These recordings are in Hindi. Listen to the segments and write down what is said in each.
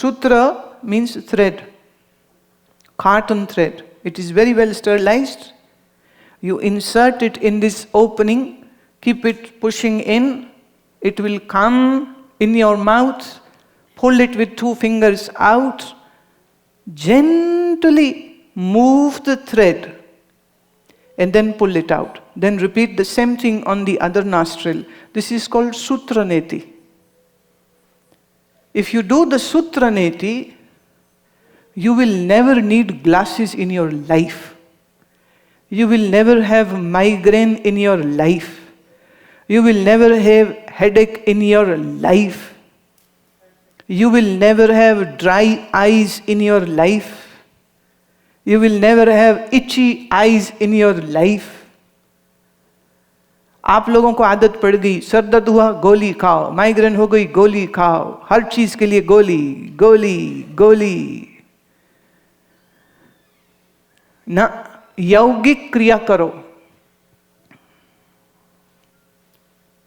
Sutra means thread, cotton thread. It is very well sterilized. You insert it in this opening, keep it pushing in. It will come in your mouth. Pull it with 2 fingers out. Gently move the thread and then pull it out. Then repeat the same thing on the other nostril. This is called Sutra Neti. If you do the Sutra Neti, you will never need glasses in your life. You will never have migraine in your life. You will never have headache in your life. You will never have dry eyes in your life. You will never have itchy eyes in your life. आप लोगों को आदत पड़ गई, सर दर्द हुआ गोली खाओ, माइग्रेन हो गई गोली खाओ, हर चीज के लिए गोली गोली गोली। ना, यौगिक क्रिया करो।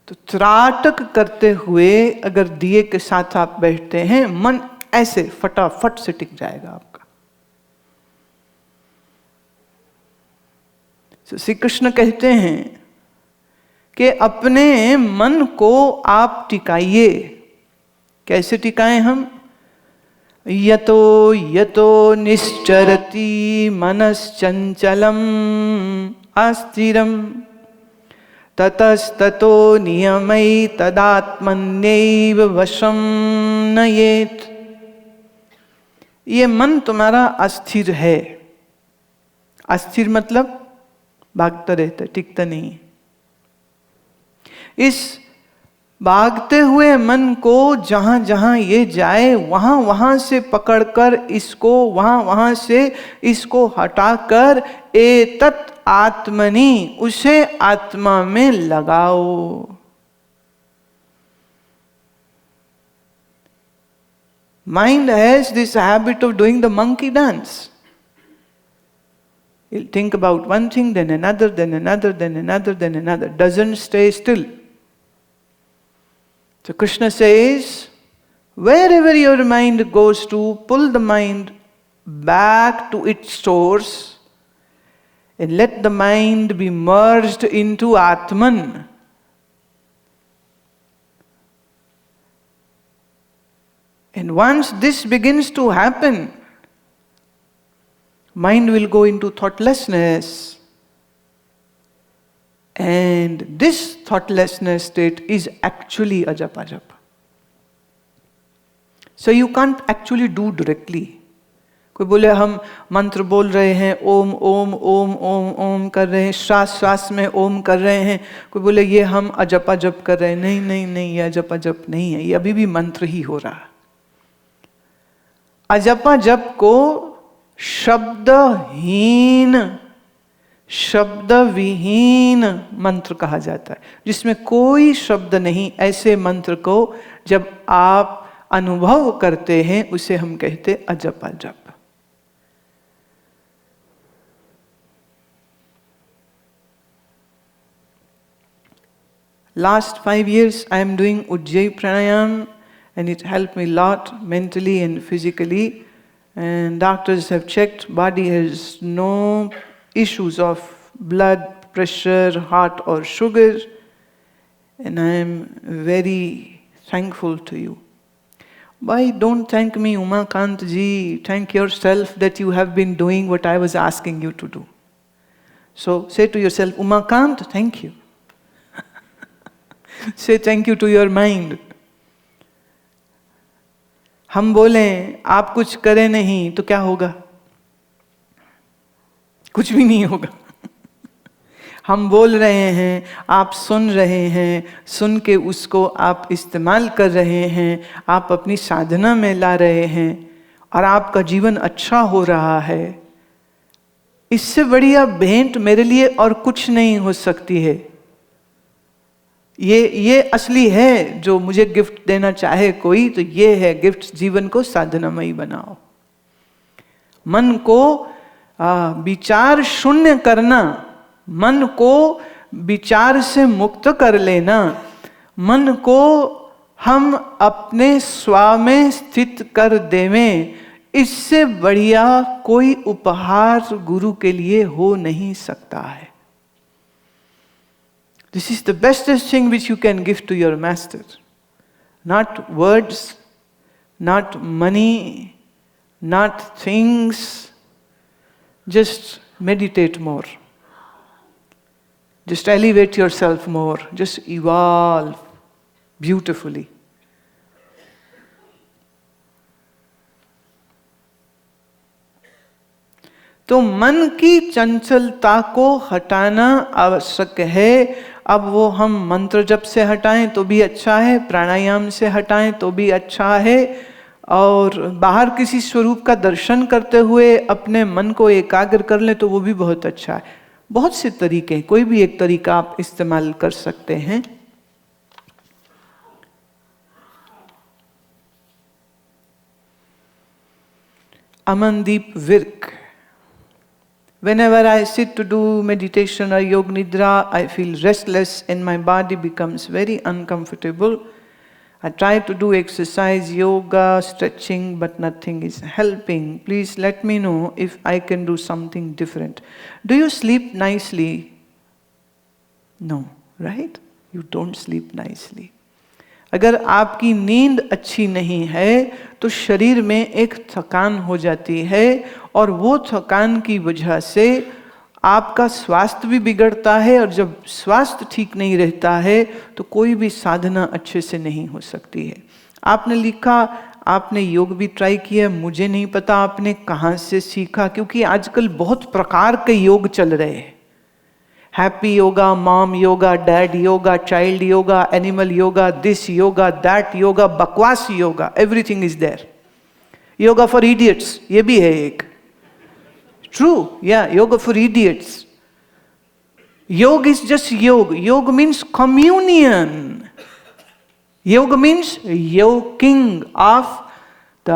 तो त्राटक करते हुए अगर दिए के साथ आप बैठते हैं, मन ऐसे फटाफट से टिक जाएगा आपका। श्री कृष्ण कहते हैं कि अपने मन को आप टिकाइए। कैसे टिकाएं हम? यतो यतो निश्चरति मनश्चंचलम अस्थिरम ततस्ततो नियमै तदात्मन्यैव वशं नयेत्। ये मन तुम्हारा अस्थिर है। अस्थिर मतलब भागता रहता, टिकता नहीं। इस भागते हुए मन को जहां जहां ये जाए वहां वहां से पकड़कर इसको, वहां वहां से इसको हटाकर एतत् आत्मनि, उसे आत्मा में लगाओ। Mind has this habit of doing the monkey dance. He'll think about one thing, then another, then another, then another, then another. Doesn't stay still. So Krishna says, wherever your mind goes to, pull the mind back to its source and let the mind be merged into Atman. And once this begins to happen, mind will go into thoughtlessness. And this thoughtlessness state is actually a japa japa. So you can't actually do directly. कोई बोले हम मंत्र बोल रहे हैं, ओम ओम ओम ओम ओम कर रहे हैं, श्वास श्वास में ओम कर रहे हैं। कोई बोले ये हम अजपा जप कर रहे हैं। नहीं नहीं नहीं, ये अजपा जप नहीं है, ये अभी भी मंत्र ही हो रहा है। अजपा जप को शब्दहीन, शब्द विहीन मंत्र कहा जाता है, जिसमें कोई शब्द नहीं। ऐसे मंत्र को जब आप अनुभव करते हैं उसे हम कहते अजपा जप। Last 5 years I am doing Ujjayi Pranayam, and it helped me a lot mentally and physically. And doctors have checked, body has no issues of blood pressure, heart or sugar. And I am very thankful to you. Why don't thank me, Umakant ji? Thank yourself that you have been doing what I was asking you to do. So say to yourself, Umakant, thank you. Say thank you to your mind. हम बोलें आप कुछ करें नहीं तो क्या होगा? कुछ भी नहीं होगा। हम बोल रहे हैं, आप सुन रहे हैं, सुन के उसको आप इस्तेमाल कर रहे हैं, आप अपनी साधना में ला रहे हैं और आपका जीवन अच्छा हो रहा है। इससे बढ़िया भेंट मेरे लिए और कुछ नहीं हो सकती है। ये असली है। जो मुझे गिफ्ट देना चाहे कोई तो ये है गिफ्ट। जीवन को साधनामयी बनाओ, मन को विचार शून्य करना, मन को विचार से मुक्त कर लेना, मन को हम अपने स्व में स्थित कर देवें, इससे बढ़िया कोई उपहार गुरु के लिए हो नहीं सकता है। This is the bestest thing which you can give to your master. Not words, not money, not things. Just meditate more. Just elevate yourself more. Just evolve beautifully. तो मन की चंचलता को हटाना आवश्यक है। अब वो हम मंत्र जप से हटाएं तो भी अच्छा है, प्राणायाम से हटाएं तो भी अच्छा है, और बाहर किसी स्वरूप का दर्शन करते हुए अपने मन को एकाग्र कर लें तो वो भी बहुत अच्छा है। बहुत से तरीके, कोई भी एक तरीका आप इस्तेमाल कर सकते हैं। Amandeep Virk, whenever I sit to do meditation or yoga nidra, I feel restless and my body becomes very uncomfortable. I try to do exercise, yoga, stretching, but nothing is helping. Please let me know if I can do something different. Do you sleep nicely? No, right? You don't sleep nicely. अगर आपकी नींद अच्छी नहीं है तो शरीर में एक थकान हो जाती है, और वो थकान की वजह से आपका स्वास्थ्य भी बिगड़ता है, और जब स्वास्थ्य ठीक नहीं रहता है तो कोई भी साधना अच्छे से नहीं हो सकती है। आपने लिखा आपने योग भी ट्राई किया, मुझे नहीं पता आपने कहाँ से सीखा, क्योंकि आजकल बहुत प्रकार के योग चल रहे हैं। Happy yoga, mom yoga, dad yoga, child yoga, animal yoga, this yoga, that yoga, बकवास yoga, everything is there. Yoga for idiots ये भी है एक, ट्रू, या yoga for idiots. Yog is just yog. Yog means communion. Yog means yoking of the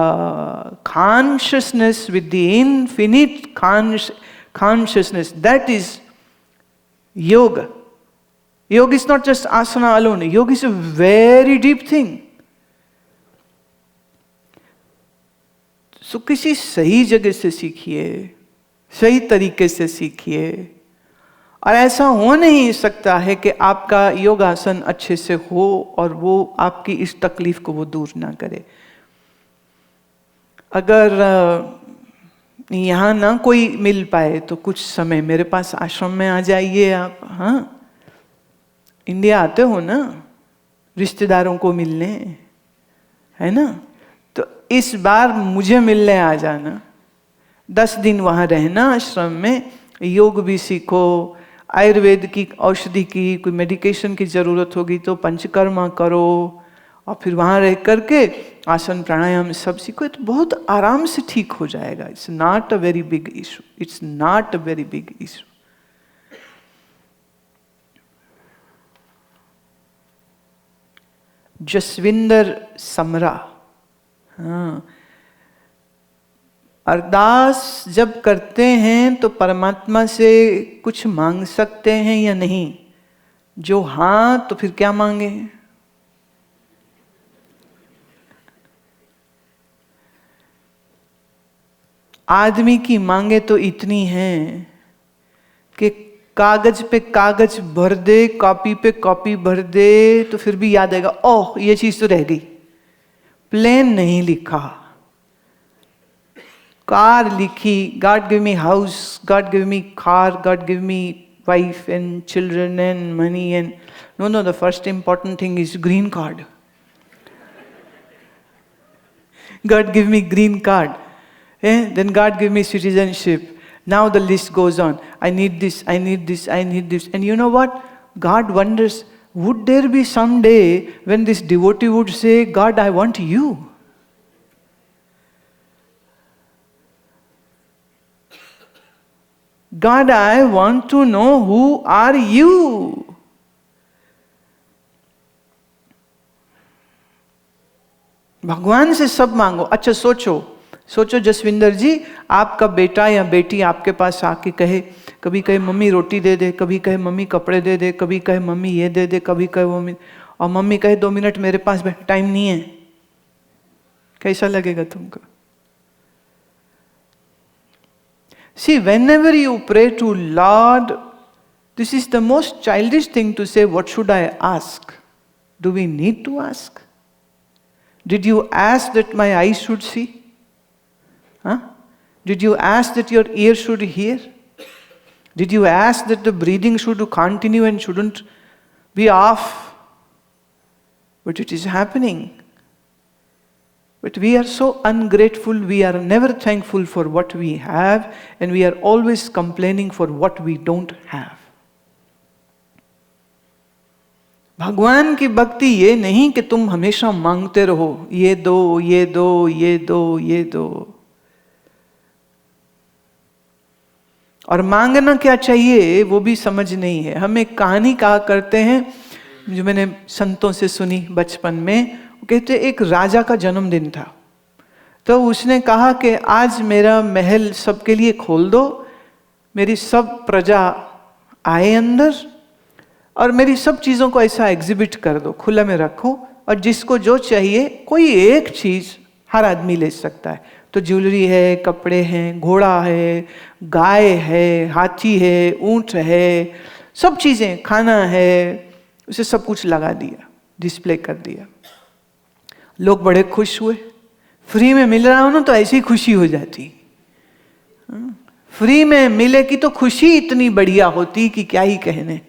consciousness with the infinite consciousness. That is yoga. Yoga is not just asana alone. Yoga is a very deep thing. So किसी सही जगह से सीखिए, सही तरीके से सीखिए, और ऐसा हो नहीं सकता है कि आपका योगासन अच्छे से हो और वो आपकी इस तकलीफ को वो दूर ना करे। अगर यहाँ ना कोई मिल पाए तो कुछ समय मेरे पास आश्रम में आ जाइए आप। हाँ, इंडिया आते हो ना रिश्तेदारों को मिलने, है ना? तो इस बार मुझे मिलने आ जाना, 10 दिन वहाँ रहना आश्रम में, योग भी सीखो, आयुर्वेद की औषधि की कोई मेडिकेशन की ज़रूरत होगी तो पंचकर्मा करो, और फिर वहाँ रह करके आसन प्राणायाम सब सीखो, तो बहुत आराम से ठीक हो जाएगा। It's not a very big issue, it's not a very big issue. Jasvinder Samra, हाँ, अरदास जब करते हैं तो परमात्मा से कुछ मांग सकते हैं या नहीं? जो हाँ तो फिर क्या मांगे? आदमी की मांगे तो इतनी हैं कि कागज पे कागज भर दे, कॉपी पे कॉपी भर दे, तो फिर भी याद आएगा, ओह ये चीज तो रह गई। प्लेन नहीं लिखा, कार लिखी, God give me house, God give me car, God give me wife and children and money and no, the first important thing is green card. God give me green card. Then God give me citizenship. Now the list goes on. I need this, I need this, I need this. And you know what? God wonders, would there be some day when this devotee would say, God, I want you? God, I want to know who are you? भगवान से सब मांगो। अच्छा सोचो जसविंदर जी, आपका बेटा या बेटी आपके पास आके कहे, कभी कहे मम्मी रोटी दे दे, कभी कहे मम्मी कपड़े दे दे, कभी कहे मम्मी ये दे दे, कभी कहे मम्मी, और मम्मी कहे 2 मिनट मेरे पास टाइम नहीं है, कैसा लगेगा तुमको? See, whenever you pray to Lord, this is the most childish thing to say, what should I ask? Do we need to ask? Did you ask that my eyes should see? Huh? Did you ask that your ear should hear? Did you ask that the breathing should continue and shouldn't be off? But it is happening. But we are so ungrateful, we are never thankful for what we have, and we are always complaining for what we don't have. भगवान की भक्ति ये नहीं कि तुम हमेशा मांगते रहो, ये दो, ये दो, ये दो, ये दो। और मांगना क्या चाहिए वो भी समझ नहीं है। हम एक कहानी कहा करते हैं जो मैंने संतों से सुनी बचपन में। वो कहते एक राजा का जन्मदिन था, तो उसने कहा कि आज मेरा महल सबके लिए खोल दो, मेरी सब प्रजा आए अंदर और मेरी सब चीज़ों को ऐसा एग्जिबिट कर दो, खुला में रखो, और जिसको जो चाहिए कोई एक चीज़ हर आदमी ले सकता है। तो ज्वेलरी है, कपड़े हैं, घोड़ा है, गाय है, हाथी है, ऊंट है, सब चीज़ें, खाना है, उसे सब कुछ लगा दिया, डिस्प्ले कर दिया। लोग बड़े खुश हुए। फ्री में मिल रहा हो ना तो ऐसी ही खुशी हो जाती। फ्री में मिले की तो खुशी इतनी बढ़िया होती कि क्या ही कहने।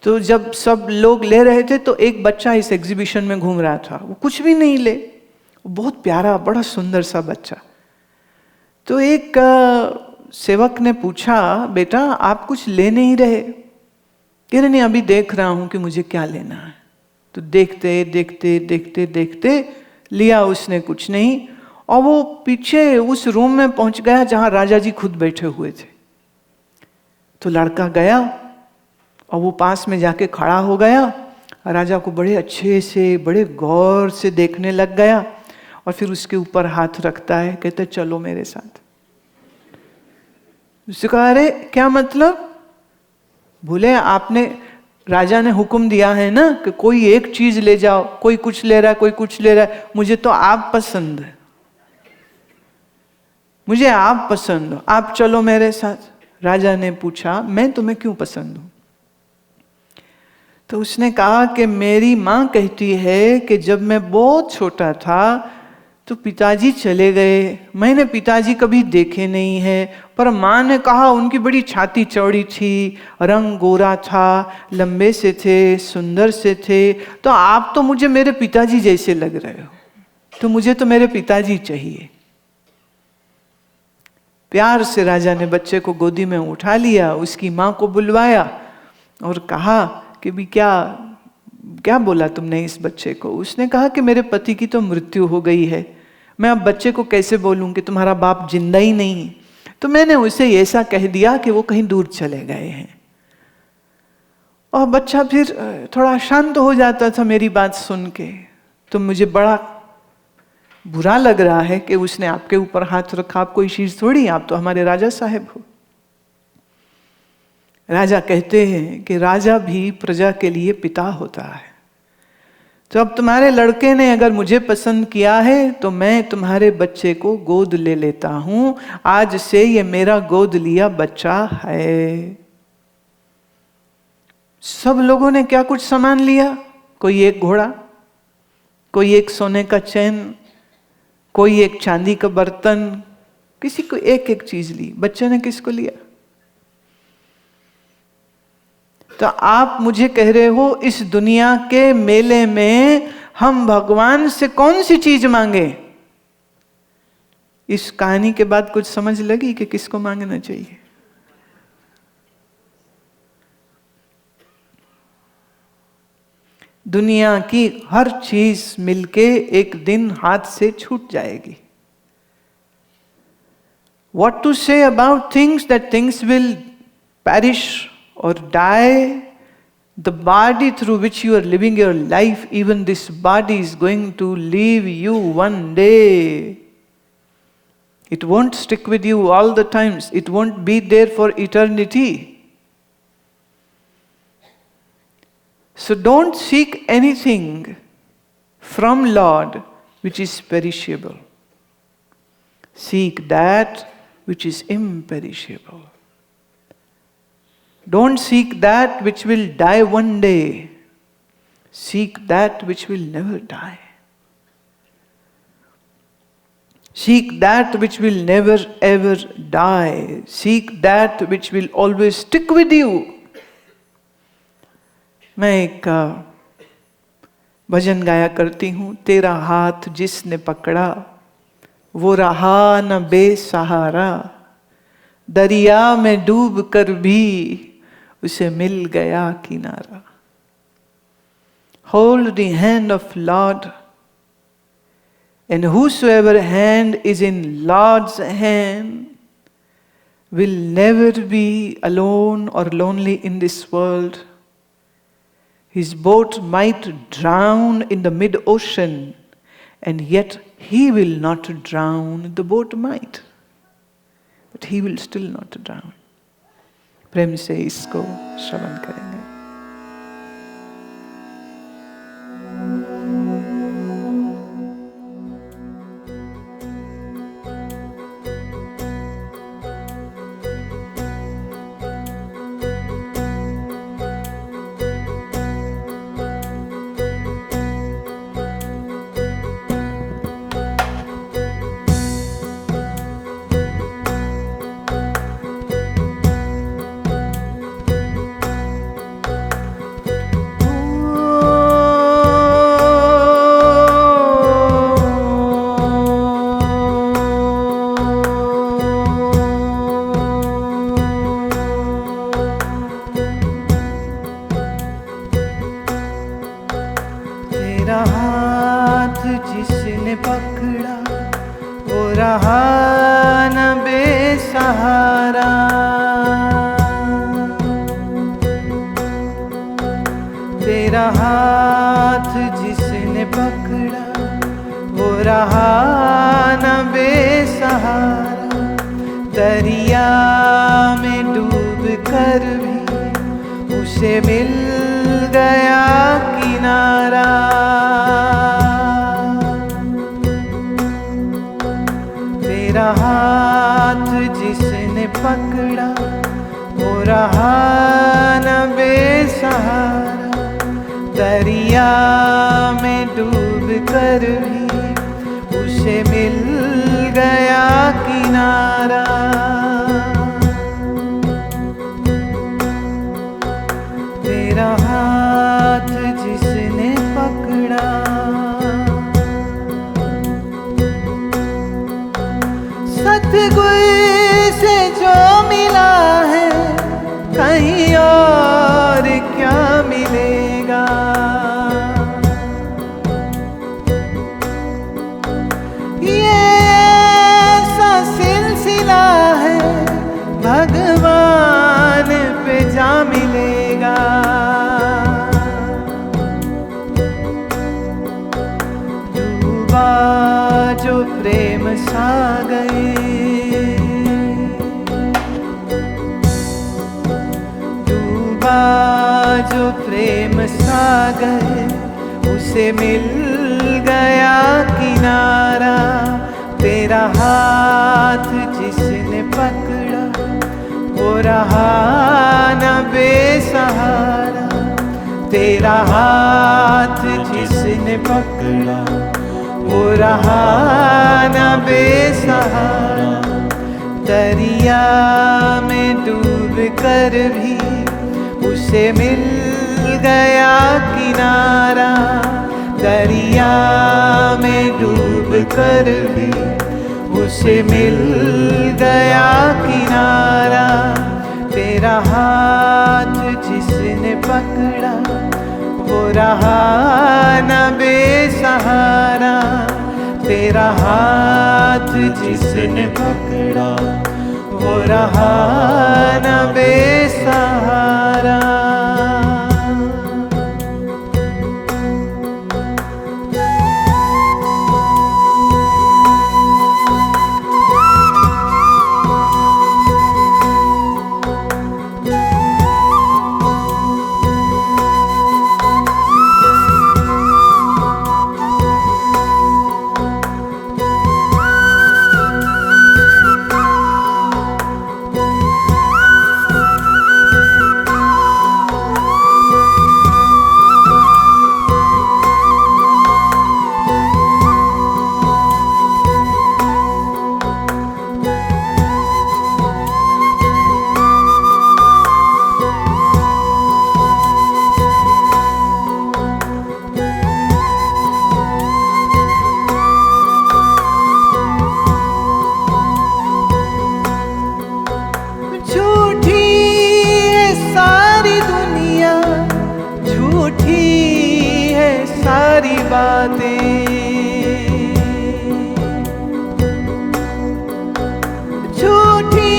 तो जब सब लोग ले रहे थे तो एक बच्चा इस एग्जीबिशन में घूम रहा था, वो कुछ भी नहीं ले, बहुत प्यारा, बड़ा सुंदर सा बच्चा। तो एक सेवक ने पूछा, बेटा आप कुछ ले नहीं रहे? कह रहे नहीं, अभी देख रहा हूं कि मुझे क्या लेना है। तो देखते देखते देखते देखते लिया उसने कुछ नहीं, और वो पीछे उस रूम में पहुंच गया जहां राजा जी खुद बैठे हुए थे। तो लड़का गया और वो पास में जाके खड़ा हो गया, राजा को बड़े अच्छे से, बड़े गौर से देखने लग गया, और फिर उसके ऊपर हाथ रखता है, कहते चलो मेरे साथ। उससे कहा, अरे क्या मतलब? बोले आपने, राजा ने हुक्म दिया है ना कि कोई एक चीज ले जाओ, कोई कुछ ले रहा है, कोई कुछ ले रहा है, मुझे तो आप पसंद है, मुझे आप पसंद हो, आप चलो मेरे साथ। राजा ने पूछा, मैं तुम्हें क्यों पसंद हूं? तो उसने कहा कि मेरी माँ कहती है कि जब मैं बहुत छोटा था तो पिताजी चले गए, मैंने पिताजी कभी देखे नहीं है, पर माँ ने कहा उनकी बड़ी छाती चौड़ी थी, रंग गोरा था, लंबे से थे, सुंदर से थे, तो आप तो मुझे मेरे पिताजी जैसे लग रहे हो, तो मुझे तो मेरे पिताजी चाहिए। प्यार से राजा ने बच्चे को गोदी में उठा लिया, उसकी माँ को बुलवाया और कहा कि भी क्या बोला तुमने इस बच्चे को? उसने कहा कि मेरे पति की तो मृत्यु हो गई है, मैं अब बच्चे को कैसे बोलूं कि तुम्हारा बाप जिंदा ही नहीं, तो मैंने उसे ऐसा कह दिया कि वो कहीं दूर चले गए हैं। और बच्चा फिर थोड़ा शांत हो जाता था मेरी बात सुन के। तो मुझे बड़ा बुरा लग रहा है कि उसने आपके ऊपर हाथ रखा, आप कोई चीज थोड़ी, आप तो हमारे राजा साहब हो। राजा कहते हैं कि राजा भी प्रजा के लिए पिता होता है। तो अब तुम्हारे लड़के ने अगर मुझे पसंद किया है तो मैं तुम्हारे बच्चे को गोद ले लेता हूं, आज से ये मेरा गोद लिया बच्चा है। सब लोगों ने क्या कुछ सामान लिया, कोई एक घोड़ा, कोई एक सोने का चैन, कोई एक चांदी का बर्तन, किसी को एक एक चीज ली। बच्चे ने किसको लिया? तो आप मुझे कह रहे हो इस दुनिया के मेले में हम भगवान से कौन सी चीज मांगे? इस कहानी के बाद कुछ समझ लगी कि किसको मांगना चाहिए? दुनिया की हर चीज मिलके एक दिन हाथ से छूट जाएगी। What to say about things, that things will perish or die? The body through which you are living your life, even this body is going to leave you one day. It won't stick with you all the times. It won't be there for eternity. So don't seek anything from Lord which is perishable. Seek that which is imperishable. Don't seek that which will die one day. Seek that which will never die. Seek that which will never ever die. Seek that which will always stick with you. मैं एक भजन गाया करती हूँ, तेरा हाथ जिसने पकड़ा वो रहा न बेसहारा, दरिया में डूब कर भी उसे मिल गया किनारा. Hold the hand of Lord, and whosoever hand is in Lord's hand will never be alone or lonely in this world. His boat might drown in the mid-ocean, and yet he will not drown. The boat might, but he will still not drown. प्रेम से इसको श्रवण करेंगे. तेरा हाथ जिसने पकड़ा वो रहा न बेसहारा, तेरा हाथ जिसने पकड़ा वो रहा न बेसहारा, दरिया में डूब कर भी उसे मिल गया किनारा. तेरा हाथ जिसने पकड़ा वो रहा न बेसहारा, दरिया में डूब कर भी उसे मिल गया किनारा. तेरा हाथ जिसने पकड़ा, सतगुर से जो मिला है कहीं और क्या मिलेगा. ये ऐसा सिलसिला है भगवान पे जा मिलेगा. डूबा जो प्रेम सागर, डूबा जो प्रेम सागर उसे मिल गया किनारा. तेरा हाथ जिसने पकड़ा वो रहा न बेसहारा, तेरा हाथ जिसने पकड़ा वो रहा न बेसहारा, दरिया में डूब कर भी उसे मिल गया किनारा. दरिया में डूब कर भी उसे मिल गया किनारा. तेरा हाथ जिसने पकड़ा वो रहा न बेसहारा, तेरा हाथ जिसने पकड़ा वो रहा न बेसहारा. बातें, झूठी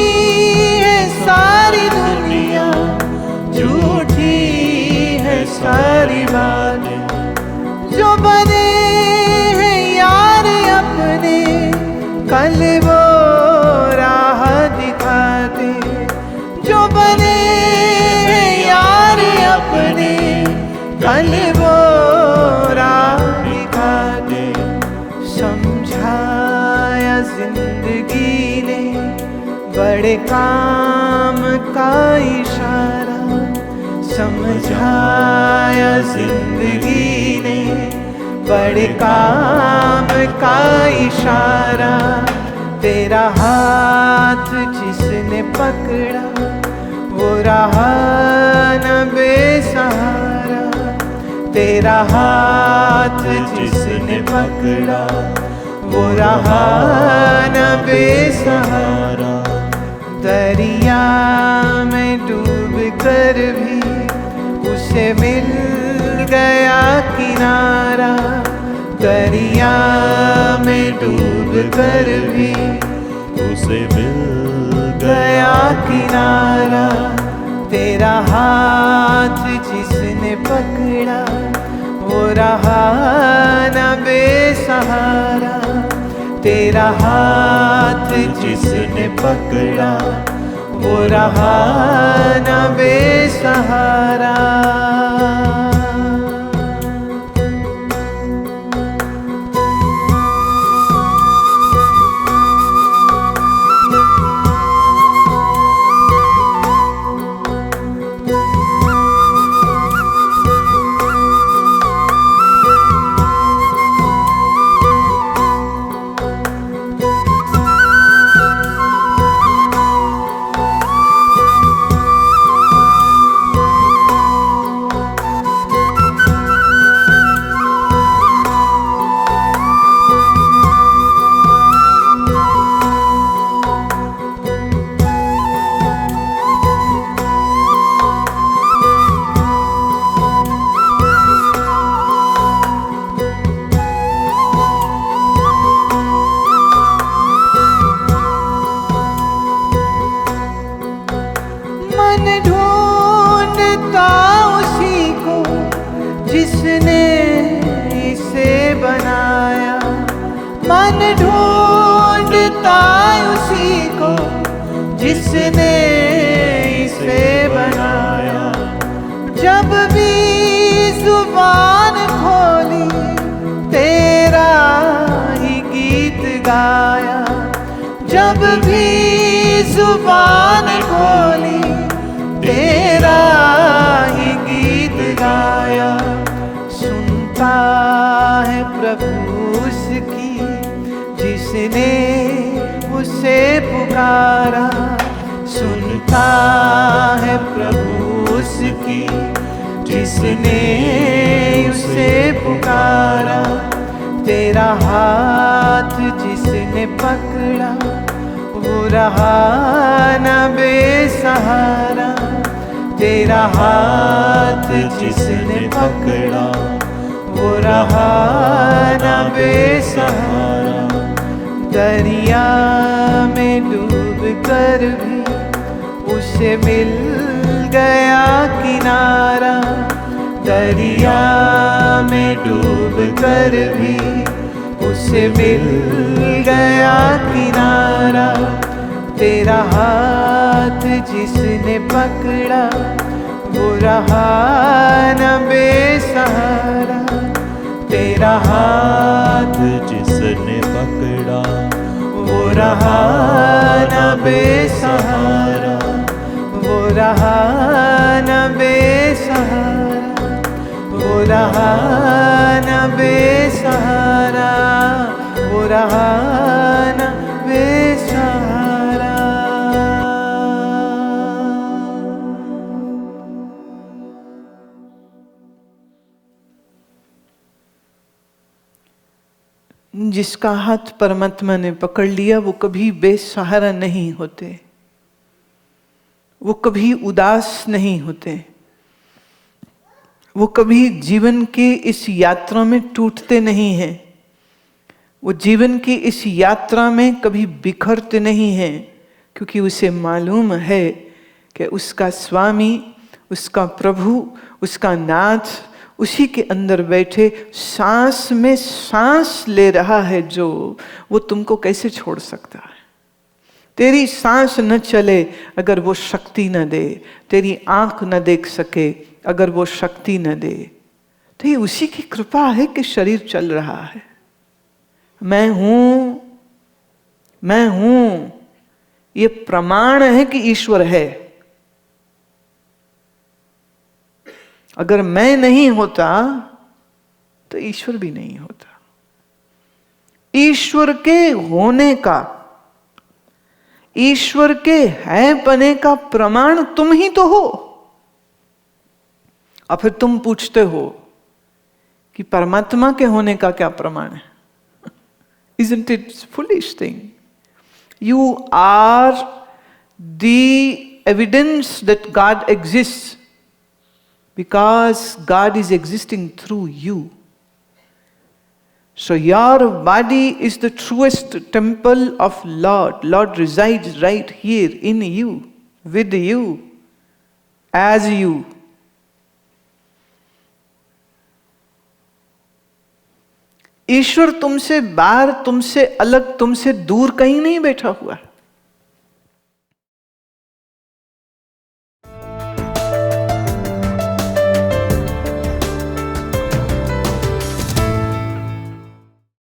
है सारी दुनिया, झूठी है सारी बातें। जो बने हैं यार अपने, कल वो राह दिखाते। जो बने हैं यार अपने, कल वो राह दिखाते। समझाया जिंदगी ने बड़े काम का इशारा, समझाया जिंदगी ने बड़े काम का इशारा। तेरा हाथ जिसने पकड़ा, वो रहा न बेसहारा। तेरा हाथ जिसने पकड़ा, वो रहा न बेसहारा। दरिया में डूब कर भी उसे मिल गया किनारा। दरिया में डूब कर भी उसे मिल गया किनारा। तेरा हाथ जिसने पकड़ा, वो रहा न बेसहारा। तेरा हाथ जिसने पकड़ा, वो रहा न बेसहारा। मन ढूंढता उसी को जिसने इसे बनाया। मन ढूंढता उसी को जिसने इसे बनाया। जब भी जुबान खोली, तेरा ही गीत गाया। जब भी जुबान खोली, तेरा ही गीत गाया। सुनता है प्रभु उसकी जिसने उसे पुकारा। सुनता है प्रभु उसकी जिसने उसे पुकारा। तेरा हाथ जिसने पकड़ा, वो रहा न बेसहारा। तेरा हाथ जिसने पकड़ा, वो रहा न बेसहारा। दरिया में डूब कर भी उसे मिल गया किनारा। दरिया में डूब कर भी उसे मिल गया किनारा। तेरा हाथ जिसने पकड़ा, वो रहा न बेसहारा। तेरा हाथ जिसने पकड़ा, वो रहा न बेसहारा। वो रहा न बेसहारा। वो रहा न बेसहारा। वो रहा न बेसहारा। जिसका हाथ परमात्मा ने पकड़ लिया, वो कभी बेसहारा नहीं होते, वो कभी उदास नहीं होते। वो कभी जीवन की इस यात्रा में टूटते नहीं हैं, वो जीवन की इस यात्रा में कभी बिखरते नहीं हैं, क्योंकि उसे मालूम है कि उसका स्वामी, उसका प्रभु, उसका नाथ उसी के अंदर बैठे सांस में सांस ले रहा है, जो वो तुमको कैसे छोड़ सकता है। तेरी सांस न चले अगर वो शक्ति न दे, तेरी आंख न देख सके अगर वो शक्ति न दे, तो ये उसी की कृपा है कि शरीर चल रहा है। मैं हूं, ये प्रमाण है कि ईश्वर है। अगर मैं नहीं होता तो ईश्वर भी नहीं होता। ईश्वर के होने का, ईश्वर के है पने का प्रमाण तुम ही तो हो। और फिर तुम पूछते हो कि परमात्मा के होने का क्या प्रमाण है? Isn't it foolish thing? You are the evidence that God exists because God is existing through you. So your body is the truest temple of Lord. Lord resides right here in you, with you, as you. ईश्वर तुमसे बाहर, तुमसे अलग, तुमसे दूर कहीं नहीं बैठा हुआ है।